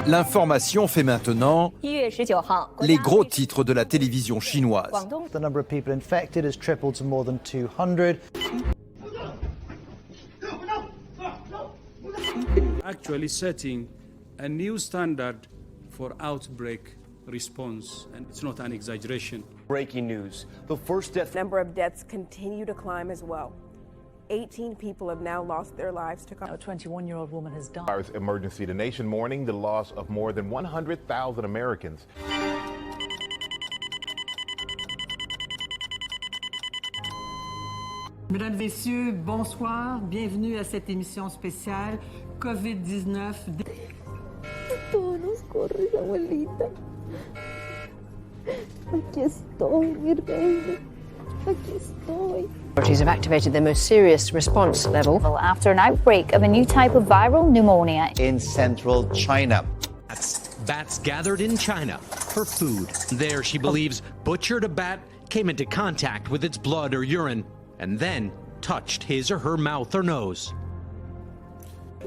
L'information fait maintenant les gros titres de la télévision chinoise. The number of people infected has tripled to more than 200. Actually setting a new standard for outbreak response, and it's not an exaggeration. Breaking news. The first death. Number of deaths continue to climb as well. 18 people have now lost their lives to COVID. A 21-year-old woman has died. Virus emergency. The nation mourning the loss of more than 100,000 Americans. Mesdames et messieurs, bonsoir. Bienvenue à cette émission spéciale COVID-19. Todos nos corres, abuelita. Aquí estoy, mi reina. Aquí estoy. Authorities have activated their most serious response level after an outbreak of a new type of viral pneumonia in central China. Bats gathered in China for food. There, she believes, butchered a bat, came into contact with its blood or urine, and then touched his or her mouth or nose.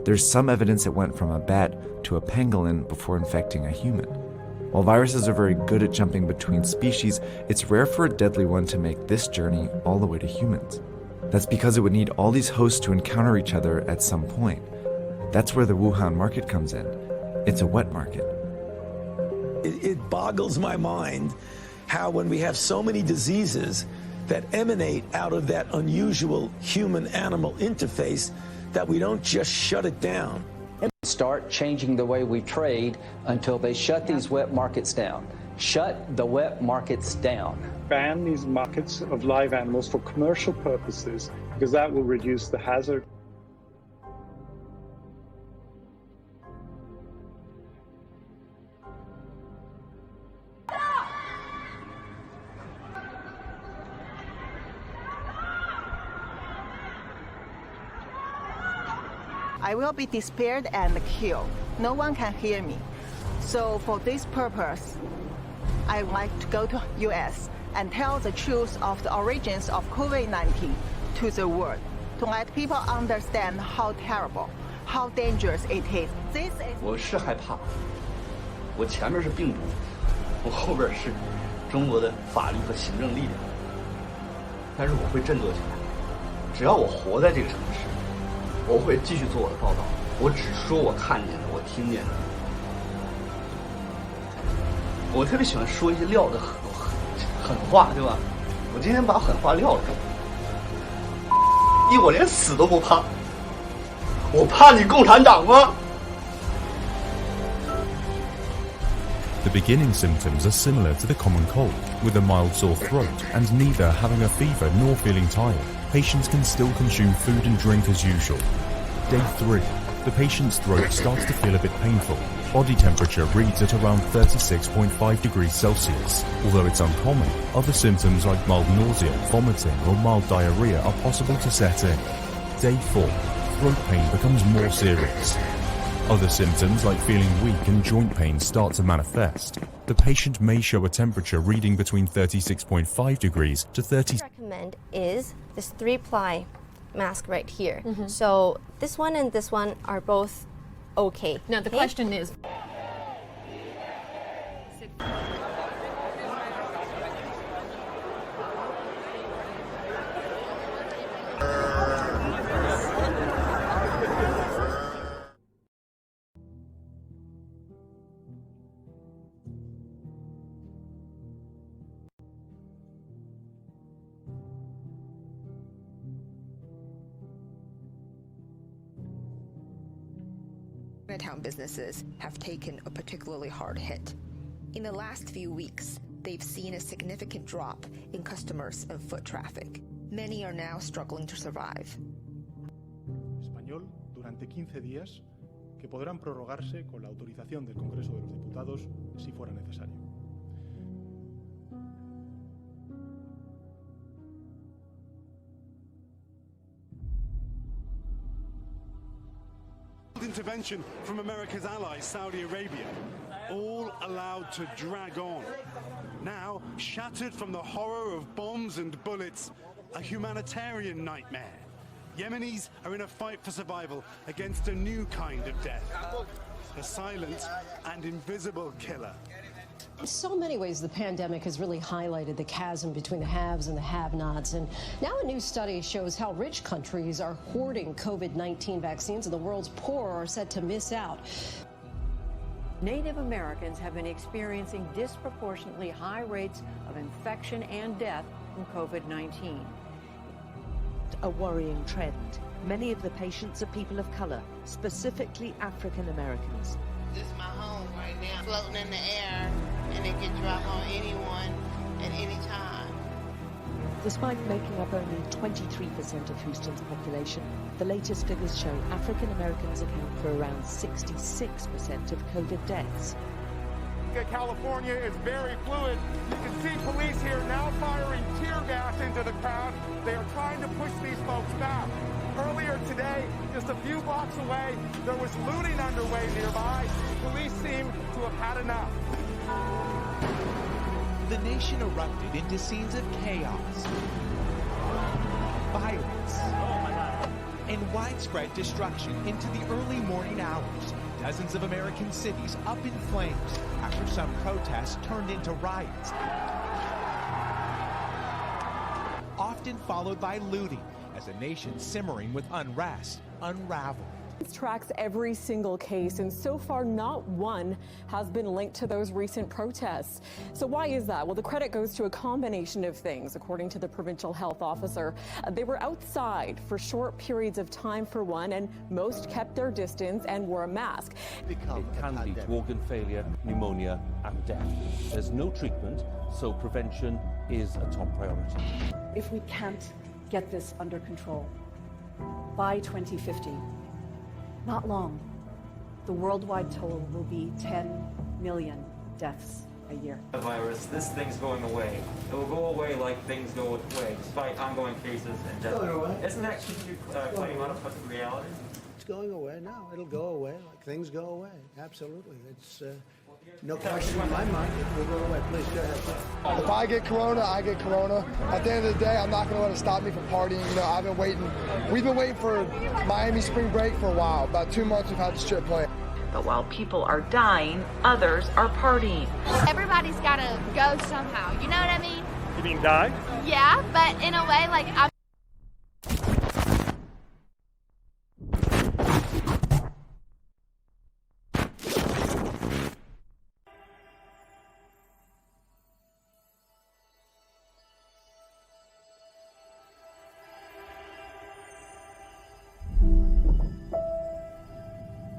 There's some evidence it went from a bat to a pangolin before infecting a human. While viruses are very good at jumping between species, it's rare for a deadly one to make this journey all the way to humans. That's because it would need all these hosts to encounter each other at some point. That's where the Wuhan market comes in. It's a wet market. It boggles my mind how when we have so many diseases that emanate out of that unusual human-animal interface that we don't just shut it down. Start changing the way we trade until they shut these wet markets down. Shut the wet markets down. Ban these markets of live animals for commercial purposes because that will reduce the hazard. I will be despaired and killed. No one can hear me. So for this purpose, I would like to go to US and tell the truth of the origins of COVID-19 to the world, to let people understand how terrible, how dangerous it is. This is. 我是害怕，我前面是病毒，我后边是中国的法律和行政力量，但是我会振作起来。只要我活在这个城市。 我会继续做我的报道，我只说我看见的，我听见的。我特别喜欢说一些撂的狠话，对吧？我今天把狠话撂出来。我连死都不怕，我怕你共产党吗？ The beginning symptoms are similar to the common cold, with a mild sore throat and neither having a fever nor feeling tired. Patients can still consume food and drink as usual. Day 3. The patient's throat starts to feel a bit painful. Body temperature reads at around 36.5 degrees Celsius. Although it's uncommon, other symptoms like mild nausea, vomiting or mild diarrhea are possible to set in. Day 4. Throat pain becomes more serious. Other symptoms like feeling weak and joint pain start to manifest. The patient may show a temperature reading between 36.5 degrees to 30. What I recommend is this 3-ply mask right here. So this one and this one are both okay. Now the question is. Chinatown businesses have taken a particularly hard hit. In the last few weeks, they've seen a significant drop in customers and foot traffic. Many are now struggling to survive. Español durante 15 días que podrán prorrogarse con la autorización del Congreso de los Diputados si fuera necesario. Intervention from America's allies, Saudi Arabia, all allowed to drag on. Now, shattered from the horror of bombs and bullets, a humanitarian nightmare. Yemenis are in a fight for survival against a new kind of death. a silent and invisible killer. In so many ways, the pandemic has really highlighted the chasm between the haves and the have-nots. And now a new study shows how rich countries are hoarding COVID-19 vaccines, and the world's poor are set to miss out. Native Americans have been experiencing disproportionately high rates of infection and death from COVID-19. A worrying trend. Many of the patients are people of color, specifically African Americans. This is my home right now, floating in the air, and it can drop on anyone at any time. Despite making up only 23% of Houston's population, the latest figures show African Americans account for around 66% of COVID deaths. California is very fluid. You can see police here now firing tear gas into the crowd. They are trying to push these folks back. Earlier today, just a few blocks away, there was looting underway nearby. Police seem to have had enough. The nation erupted into scenes of chaos, violence, and widespread destruction into the early morning hours. Dozens of American cities up in flames after some protests turned into riots, often followed by looting as a nation simmering with unrest unraveled. It tracks every single case, and so far not one has been linked to those recent protests. So why is that? Well, the credit goes to a combination of things, according to the provincial health officer. They were outside for short periods of time for one, and most kept their distance and wore a mask. It can lead to organ failure, pneumonia and death. There's no treatment, so prevention is a top priority. If we can't get this under control by 2050, not long, the worldwide total will be 10 million deaths a year. The virus, this thing's going away. It will go away like things go away, despite ongoing cases and deaths. Isn't that claim out of reality? It's going away now. It'll go away like things go away. Absolutely. It's no question in my mind. It will go away. Please go ahead. If I get corona, I get corona. At the end of the day, I'm not going to let it stop me from partying. You know, I've been waiting. We've been waiting for Miami spring break for a while. About 2 months we've had this trip planned. But while people are dying, others are partying. Everybody's got to go somehow. You know what I mean? You mean die? Yeah, but in a way, like, I'm